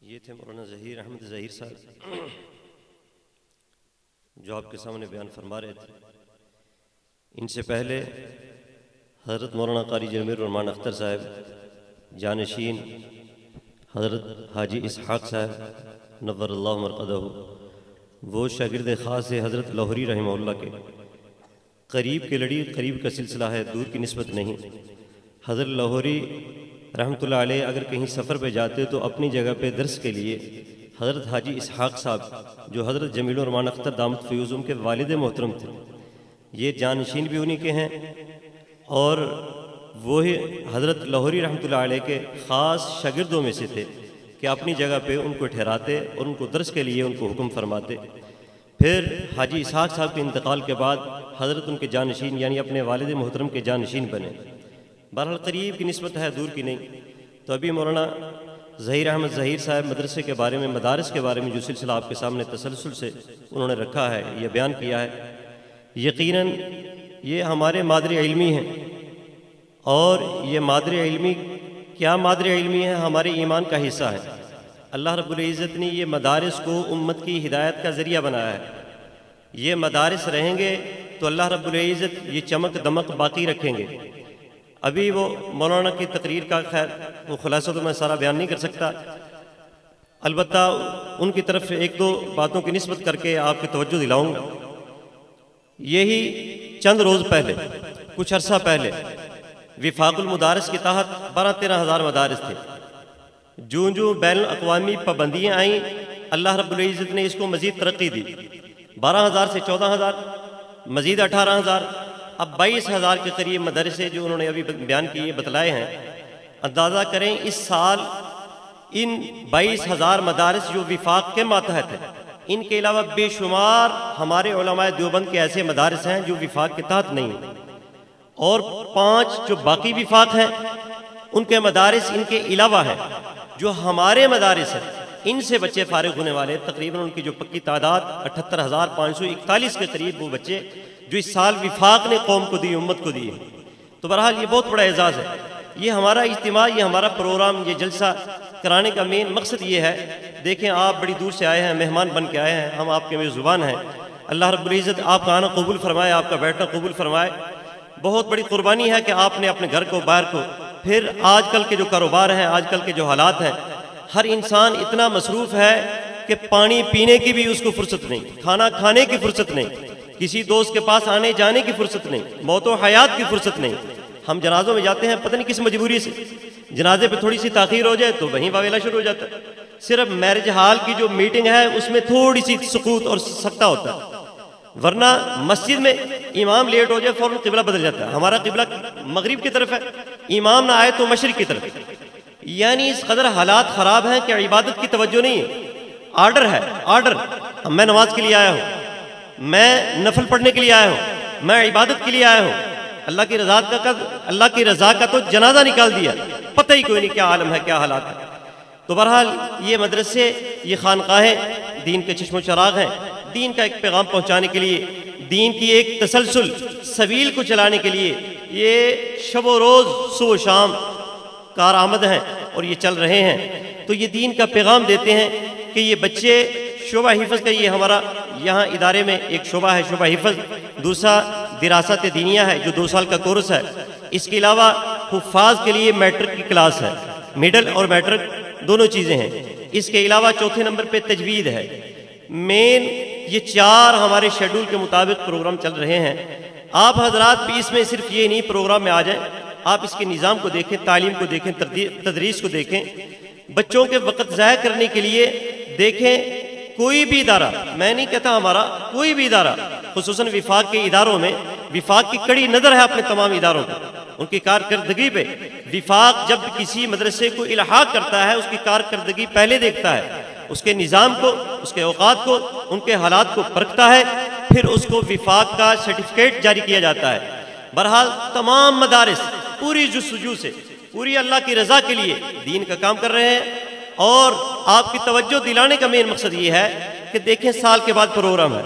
یہ تھے مولانا ظہیر احمد ظہیر صاحب جو آپ کے سامنے بیان فرما رہے تھے۔ ان سے پہلے حضرت مولانا قاری جمیل الرحمن اختر صاحب جانشین حضرت حاجی اسحاق صاحب نور اللہ مرقدہ، وہ شاگرد خاص ہے حضرت لاہوری رحمہ اللہ کے۔ قریب کے لڑی قریب کا سلسلہ ہے، دور کی نسبت نہیں۔ حضرت لاہوری رحمۃ اللہ علیہ اگر کہیں سفر پہ جاتے تو اپنی جگہ پہ درس کے لیے حضرت حاجی اسحاق صاحب جو حضرت جمیل الرحمن اختر دامت فیوزم کے والد محترم تھے، یہ جانشین بھی انہی کے ہیں اور وہی حضرت لاہوری رحمۃ اللہ علیہ کے خاص شاگردوں میں سے تھے کہ اپنی جگہ پہ ان کو ٹھہراتے اور ان کو درس کے لیے ان کو حکم فرماتے۔ پھر حاجی اسحاق صاحب کے انتقال کے بعد حضرت ان کے جانشین یعنی اپنے والد محترم کے جانشین بنے۔ بہرحال قریب کی نسبت ہے، دور کی نہیں۔ تو ابھی مولانا ظہیر احمد ظہیر صاحب مدرسے کے بارے میں، مدارس کے بارے میں جو سلسلہ آپ کے سامنے تسلسل سے انہوں نے رکھا ہے، یہ بیان کیا ہے، یقیناً یہ ہمارے مادر علمی ہیں۔ اور یہ مادر علمی کیا مادر علمی ہے؟ ہمارے ایمان کا حصہ ہے۔ اللہ رب العزت نے یہ مدارس کو امت کی ہدایت کا ذریعہ بنایا ہے۔ یہ مدارس رہیں گے تو اللہ رب العزت یہ چمک دمک باقی رکھیں گے۔ ابھی وہ مولانا کی تقریر کا خیر وہ خلاصہ تو میں سارا بیان نہیں کر سکتا، البتہ ان کی طرف ایک دو باتوں کی نسبت کر کے آپ کی توجہ دلاؤں گا۔ یہی چند روز پہلے، کچھ عرصہ پہلے، وفاق المدارس کے تحت 12-13 ہزار مدارس تھے۔ جو بین الاقوامی پابندیاں آئیں، اللہ رب العزت نے اس کو مزید ترقی دی، 12,000 سے 14,000، مزید 18,000، اب 22,000 کے قریب مدرسے جو انہوں نے ابھی بیان کیے بتلائے ہیں۔ اندازہ کریں اس سال ان 22,000 مدارس جو وفاق کے ماتحت ہیں، ان کے علاوہ بے شمار ہمارے علماء دیوبند کے ایسے مدارس ہیں جو وفاق کے تحت نہیں ہیں، اور 5 جو باقی وفاق ہیں ان کے مدارس ان کے علاوہ ہیں جو ہمارے مدارس ہیں، ان سے بچے فارغ ہونے والے تقریباً ان کی جو پکی تعداد 78,541 کے قریب وہ بچے جو اس سال وفاق نے قوم کو دی، امت کو دی ہے۔ تو بہرحال یہ بہت بڑا اعزاز ہے۔ یہ ہمارا اجتماع، یہ ہمارا پروگرام، یہ جلسہ کرانے کا مین مقصد یہ ہے، دیکھیں آپ بڑی دور سے آئے ہیں، مہمان بن کے آئے ہیں، ہم آپ کے میزبان ہیں۔ اللہ رب العزت آپ کا آنا قبول فرمائے، آپ کا بیٹھنا قبول فرمائے۔ بہت بڑی قربانی ہے کہ آپ نے اپنے گھر کو، باہر کو، پھر آج کل کے جو کاروبار ہیں، آج کل کے جو حالات ہیں، ہر انسان اتنا مصروف ہے کہ پانی پینے کی بھی اس کو فرصت نہیں، کھانا کھانے کی فرصت نہیں، کسی دوست کے پاس آنے جانے کی فرصت نہیں، موت و حیات کی فرصت نہیں۔ ہم جنازوں میں جاتے ہیں پتہ نہیں کس مجبوری سے، جنازے پہ تھوڑی سی تاخیر ہو جائے تو وہیں واویلا شروع ہو جاتا ہے۔ صرف میرج ہال کی جو میٹنگ ہے اس میں تھوڑی سی سکوت اور سکتہ ہوتا ہے، ورنہ مسجد میں امام لیٹ ہو جائے فوراً قبلہ بدل جاتا ہے۔ ہمارا قبلہ مغرب کی طرف ہے، امام نہ آئے تو مشرق کی طرف، یعنی اس قدر حالات خراب ہیں کہ عبادت کی توجہ نہیں ہے۔ آرڈر ہے، آرڈر، میں نماز کے لیے آیا ہوں، میں نفل پڑھنے کے لیے آیا ہوں، میں عبادت کے لیے آیا ہوں، اللہ کی رضا کا تو جنازہ نکال دیا، پتہ ہی کوئی نہیں کیا عالم ہے، کیا حالات ہے۔ تو بہرحال یہ مدرسے، یہ خانقاہیں دین کے چشم و چراغ ہیں، دین کا ایک پیغام پہنچانے کے لیے، دین کی ایک تسلسل سبیل کو چلانے کے لیے یہ شب و روز صبح و شام کارآمد ہیں اور یہ چل رہے ہیں۔ تو یہ دین کا پیغام دیتے ہیں کہ یہ بچے شعبہ حفظ کا، یہ ہمارا یہاں ادارے میں ایک شعبہ ہے شعبہ حفظ، دوسرا دراست دینیہ ہے جو 2 سال کا کورس ہے، اس کے علاوہ حفاظ کے لیے میٹرک کی کلاس ہے، مڈل اور میٹرک دونوں چیزیں ہیں، اس کے علاوہ چوتھے نمبر پہ تجوید ہے۔ مین یہ 4 ہمارے شیڈول کے مطابق پروگرام چل رہے ہیں۔ آپ حضرات بھی اس میں صرف یہ نہیں پروگرام میں آ جائیں، آپ اس کے نظام کو دیکھیں، تعلیم کو دیکھیں، تدریس کو دیکھیں، بچوں کے وقت ضائع کرنے کے لیے دیکھیں۔ کوئی بھی ادارہ، میں نہیں کہتا ہمارا، کوئی بھی ادارہ، خصوصاً وفاق کے اداروں میں، وفاق کی کڑی نظر ہے اپنے تمام اداروں پر، ان کی کارکردگی پہ۔ وفاق جب کسی مدرسے کو الحاق کرتا ہے، اس کی کارکردگی پہلے دیکھتا ہے، اس کے نظام کو، اس کے اوقات کو، ان کے حالات کو پرکھتا ہے، پھر اس کو وفاق کا سرٹیفکیٹ جاری کیا جاتا ہے۔ بہرحال تمام مدارس پوری جستجو سے، پوری اللہ کی رضا کے لیے دین کا کام کر رہے ہیں، اور آپ کی توجہ دلانے کا مین مقصد یہ ہے کہ دیکھیں سال کے بعد پروگرام ہے،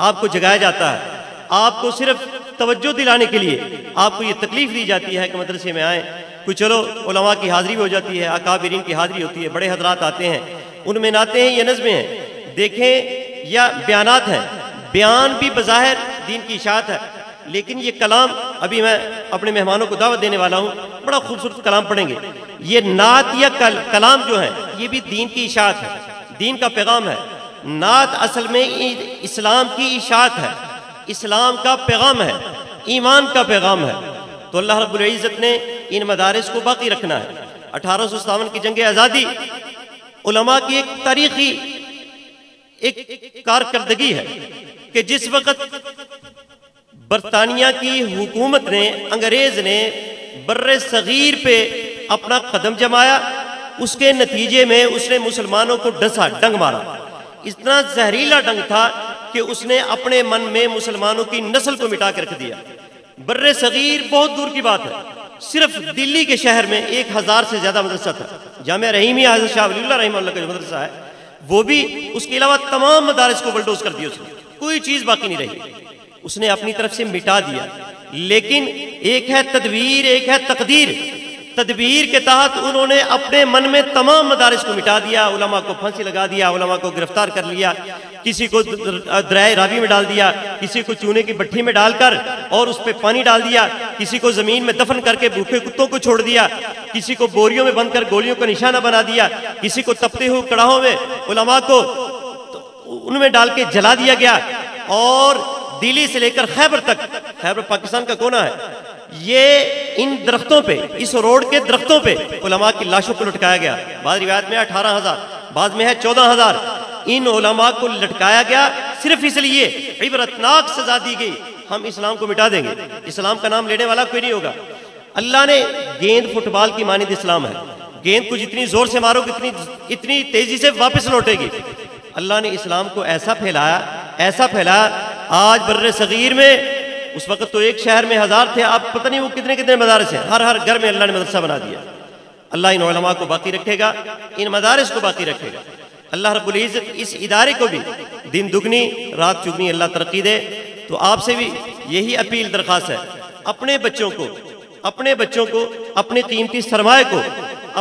آپ کو جگایا جاتا ہے، آپ کو صرف توجہ دلانے کے لیے آپ کو یہ تکلیف دی جاتی ہے کہ مدرسے میں آئیں، کوئی چلو علماء کی حاضری بھی ہو جاتی ہے، اکابرین کی حاضری ہوتی ہے، بڑے حضرات آتے ہیں، ان میں نعتیں ہیں یا نظمیں ہیں، دیکھیں یا بیانات ہیں۔ بیان بھی بظاہر دین کی اشاعت ہے، لیکن یہ کلام، ابھی میں اپنے مہمانوں کو دعوت دینے والا ہوں، بڑا خوبصورت کلام پڑھیں گے۔ یہ نعت یا کلام جو ہے یہ بھی دین کی اشاعت ہے، دین کا پیغام ہے۔ نعت اصل میں اسلام کی اشاعت ہے، اسلام کا پیغام ہے، ایمان کا پیغام ہے۔ تو اللہ رب العزت نے ان مدارس کو باقی رکھنا ہے۔ 1857 کی جنگ آزادی علماء کی ایک تاریخی ایک کارکردگی ہے کہ جس وقت برطانیہ کی حکومت نے، انگریز نے بر صغیر پہ اپنا قدم جمایا، اس کے نتیجے میں اس نے مسلمانوں کو ڈسا، ڈنگ مارا۔ اتنا زہریلا ڈنگ تھا کہ اس نے اپنے من میں مسلمانوں کی نسل کو مٹا کے رکھ دیا۔ بر صغیر بہت دور کی بات ہے، صرف دلی کے شہر میں 1000 سے زیادہ مدرسہ تھا۔ جامعہ رحیمیہ حضرت شاہ ولی اللہ رحمہ اللہ کا جو مدرسہ ہے وہ بھی، اس کے علاوہ تمام مدارس کو بلڈوز کر دیا اس نے، کوئی چیز باقی نہیں رہی، اس نے اپنی طرف سے مٹا دیا۔ لیکن ایک ہے تدبیر، ایک ہے تقدیر۔ تدبیر کے تحت انہوں نے اپنے من میں تمام مدارس کو مٹا دیا، علماء کو پھانسی لگا دیا، علماء کو گرفتار کر لیا، کسی کو دریائے راوی میں ڈال دیا، کسی کو چونے کی بٹھی میں ڈال کر اور اس پہ پانی ڈال دیا، کسی کو زمین میں دفن کر کے بھوکے کتوں کو چھوڑ دیا، کسی کو بوریوں میں بند کر گولیوں کا نشانہ بنا دیا، کسی کو تپتے ہوئے کڑاہوں میں علماء کو ان میں ڈال کے جلا دیا گیا۔ اور دلی سے لے کر خیبر تک، خیبر پاکستان کا کونا ہے، یہ ان درختوں پہ، اس روڈ کے درختوں پہ علماء کی لاشوں کو لٹکایا گیا۔ بعض روایت میں 18,000، بعض میں ہے 14,000۔ ان علماء کو لٹکایا گیا صرف اس لیے، عبرتناک سزا دی گئی، ہم اسلام کو مٹا دیں گے، اسلام کا نام لینے والا کوئی نہیں ہوگا۔ اللہ نے گیند فٹ بال کی مانند اسلام ہے، گیند کو جتنی زور سے مارو گے اتنی تیزی سے واپس لوٹے گی۔ اللہ نے اسلام کو ایسا پھیلایا، ایسا پھیلایا، آج بر صغیر میں، اس وقت تو ایک شہر میں 1000 تھے، اب پتہ نہیں وہ کتنے کتنے مدارس ہیں، ہر گھر میں اللہ نے مدرسہ بنا دیا۔ اللہ ان علماء کو باقی رکھے گا، ان مدارس کو باقی رکھے گا۔ اللہ رب العزت اس ادارے کو بھی دن دگنی رات چگنی اللہ ترقی دے۔ تو آپ سے بھی یہی اپیل درخواست ہے، اپنے بچوں کو، اپنے قیمتی سرمایہ کو،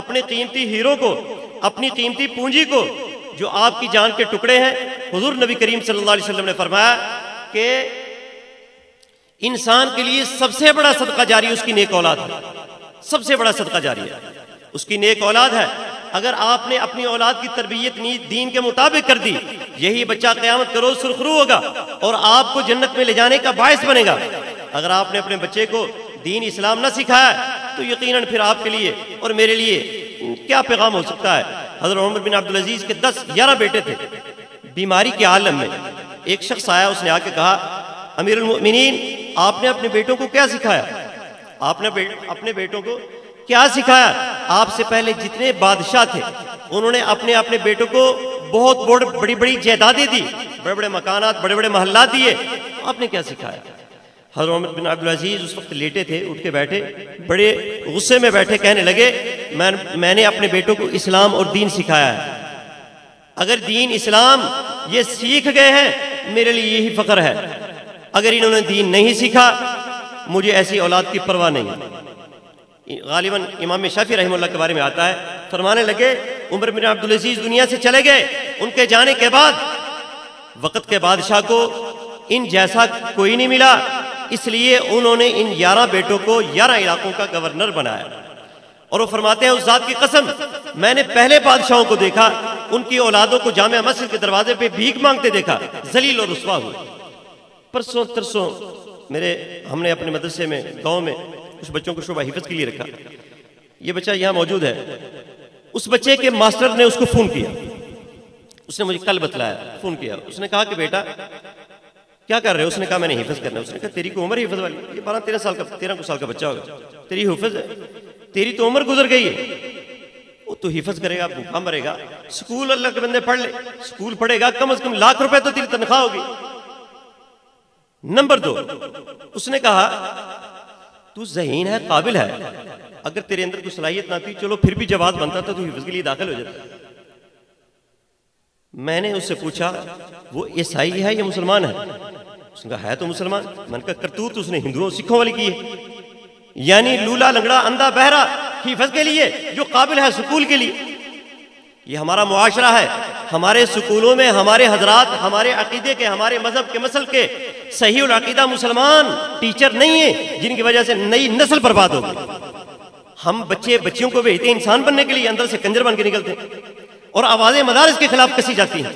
اپنے قیمتی ہیرو کو، اپنی قیمتی پونجی کو، جو آپ کی جان کے ٹکڑے ہیں، حضور نبی کریم صلی اللہ علیہ وسلم نے فرمایا کہ انسان کے لیے سب سے بڑا صدقہ جاری اس کی نیک اولاد ہے، سب سے بڑا صدقہ جاری ہے اس کی نیک اولاد ہے۔ اگر آپ نے اپنی اولاد کی تربیت دین کے مطابق کر دی، یہی بچہ قیامت کا روز سرخرو ہوگا اور آپ کو جنت میں لے جانے کا باعث بنے گا۔ اگر آپ نے اپنے بچے کو دین اسلام نہ سکھایا تو یقیناً پھر آپ کے لیے اور میرے لیے کیا پیغام ہو سکتا ہے۔ حضرت عمر بن عبدالعزیز کے 11 بیٹے تھے، بیماری کے عالم میں ایک شخص آیا، اس نے آ کے کہا، امیر المؤمنین آپ نے اپنے بیٹوں کو کیا سکھایا؟ آپ نے اپنے بیٹوں کو کیا سکھایا؟ آپ سے پہلے جتنے بادشاہ تھے انہوں نے اپنے بیٹوں کو بہت بڑی جائیدادیں دی، بڑے بڑے مکانات، بڑے بڑے محلات دیے، آپ نے کیا سکھایا؟ حضرت عمر بن عبدالعزیز اس وقت لیٹے تھے، اٹھ کے بیٹھے، بڑے غصے میں بیٹھے، کہنے لگے میں نے اپنے بیٹوں کو اسلام اور دین سکھایا ہے۔ اگر دین اسلام یہ سیکھ گئے ہیں میرے لیے یہی فخر ہے، اگر انہوں نے دین نہیں سیکھا مجھے ایسی اولاد کی پرواہ نہیں۔ غالباً امام شافعی رحمہ اللہ کے بارے میں آتا ہے، فرمانے لگے عمر بن عبدالعزیز دنیا سے چلے گئے، ان کے جانے کے بعد وقت کے بادشاہ کو ان جیسا کوئی نہیں ملا، اس لیے انہوں نے ان 11 بیٹوں کو 11 علاقوں کا گورنر بنایا۔ اور وہ فرماتے ہیں اس ذات کی قسم، میں نے پہلے بادشاہوں کو دیکھا، ان کی اولادوں کو جامع مسجد کے دروازے پہ بھیک مانگتے دیکھا، ذلیل اور رسوا ہوئے۔ پرسوں ترسوں ہم نے اپنے مدرسے میں، گاؤں میں کچھ بچوں کو شعبہ حفظ کے لیے رکھا، یہ بچہ یہاں موجود ہے، اس بچے کے ماسٹر نے اس کو فون کیا، اس نے مجھے کل بتلایا، فون کیا، اس نے کہا کہ بیٹا کیا کر رہے ہو؟ اس نے کہا میں نے حفظ کرنا ہے۔ اس نے کہا تیری کو عمر حفظ والی، یہ 12-13 سال کا بچہ ہوگا، تیری حفظ ہے، تیری تو عمر گزر گئی ہے، وہ تو حفظ کرے گا، بھوکا مرے گا، سکول اللہ کے بندے پڑھ لے، سکول پڑھے گا، کم از کم ₹1,00,000 تو تیری تنخواہ ہوگی۔ نمبر 2، اس نے کہا تو ذہین ہے، قابل ہے، اگر تیرے اندر کوئی صلاحیت نہ تھی چلو پھر بھی جواد بنتا تو حفظ کے لیے داخل ہو جاتا۔ میں نے اس سے پوچھا وہ عیسائی ہے یا مسلمان ہے؟ اس نے کہا ہے تو مسلمان۔ میں نے کہا کرتوت اس نے ہندوؤں سکھوں والی کی ہے، یعنی لولا لنگڑا اندھا بہرا حفظ کے لیے جو قابل ہے سکول کے لیے، یہ ہمارا معاشرہ ہے. ہمارے سکولوں میں ہمارے حضرات ہمارے عقیدے کے، ہمارے مذہب کے مسلک کے صحیح العقیدہ مسلمان ٹیچر نہیں ہیں، جن کی وجہ سے نئی نسل برباد ہو گئی. ہم بچیوں کو بھیجتے ہیں انسان بننے کے لیے، اندر سے کنجر بن کے نکلتے ہیں اور آوازیں مدارس کے خلاف کسی جاتی ہیں.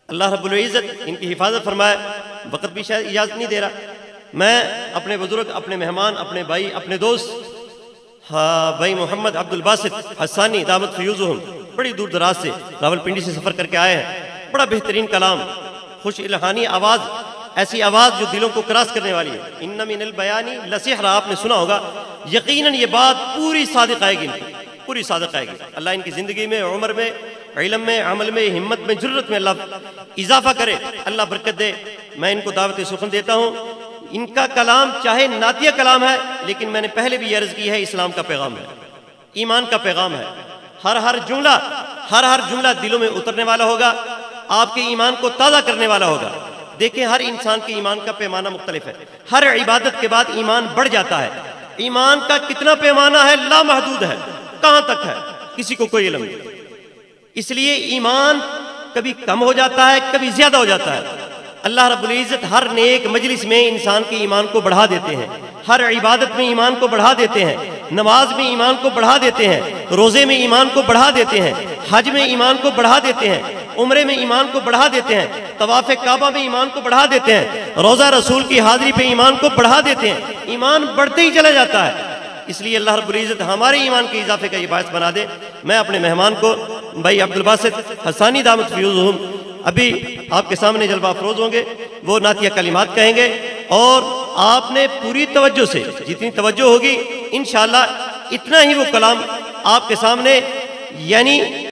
اللہ رب العزت ان کی حفاظت فرمائے. وقت بھی شاید اجازت نہیں دے رہا. میں اپنے بزرگ، اپنے مہمان، اپنے بھائی، اپنے دوست بھائی محمد عبد الباسط حسانی دامت فیوزہم بڑی دور دراز سے راولپنڈی سے سفر کر کے آئے ہیں. بڑا بہترین کلام، خوش الہانی آواز، ایسی آواز جو دلوں کو کراس کرنے والی ہے. ان من البیان لسحر، آپ نے سنا ہوگا. یقیناً یہ بات پوری صادق آئے گی، پوری صادق آئے گی. اللہ ان کی زندگی میں، عمر میں، علم میں، عمل میں، ہمت میں، جرت میں اللہ اضافہ کرے، اللہ برکت دے. میں ان کو دعوت سخن دیتا ہوں. ان کا کلام چاہے نعتیہ کلام ہے، لیکن میں نے پہلے بھی یہ عرض کی ہے، اسلام کا پیغام ہے، ایمان کا پیغام ہے. ہر جملہ دلوں میں اترنے والا ہوگا، آپ کے ایمان کو تازہ کرنے والا ہوگا. دیکھیں ہر انسان کے ایمان کا پیمانہ مختلف ہے. ہر عبادت کے بعد ایمان بڑھ جاتا ہے. ایمان کا کتنا پیمانہ ہے لامحدود ہے، کہاں تک ہے کسی کو کوئی علم نہیں. اس لیے ایمان کبھی کم ہو جاتا ہے، کبھی زیادہ ہو جاتا ہے. اللہ رب العزت ہر نیک مجلس میں انسان کے ایمان کو بڑھا دیتے ہیں. ہر عبادت میں ایمان کو بڑھا دیتے ہیں. نماز میں ایمان کو بڑھا دیتے ہیں. روزے میں ایمان کو بڑھا دیتے ہیں. حج میں ایمان کو بڑھا دیتے ہیں. عمرے میں ایمان کو بڑھا دیتے ہیں. طواف کعبہ میں ایمان کو بڑھا دیتے ہیں. روزہ رسول کی حاضری پہ ایمان کو بڑھا دیتے ہیں. ایمان بڑھتے ہی چلا جاتا ہے. اس لیے اللہ رب العزت ہمارے ایمان کے اضافے کا یہ باعث بنا دے. میں اپنے مہمان کو بھائی عبد الباسط حسانی دامت فیوزہم ابھی آپ کے سامنے جلوہ افروز ہوں گے، وہ نعتیہ کلمات کہیں گے، اور آپ نے پوری توجہ سے، جتنی توجہ ہوگی انشاءاللہ اتنا ہی وہ کلام آپ کے سامنے یعنی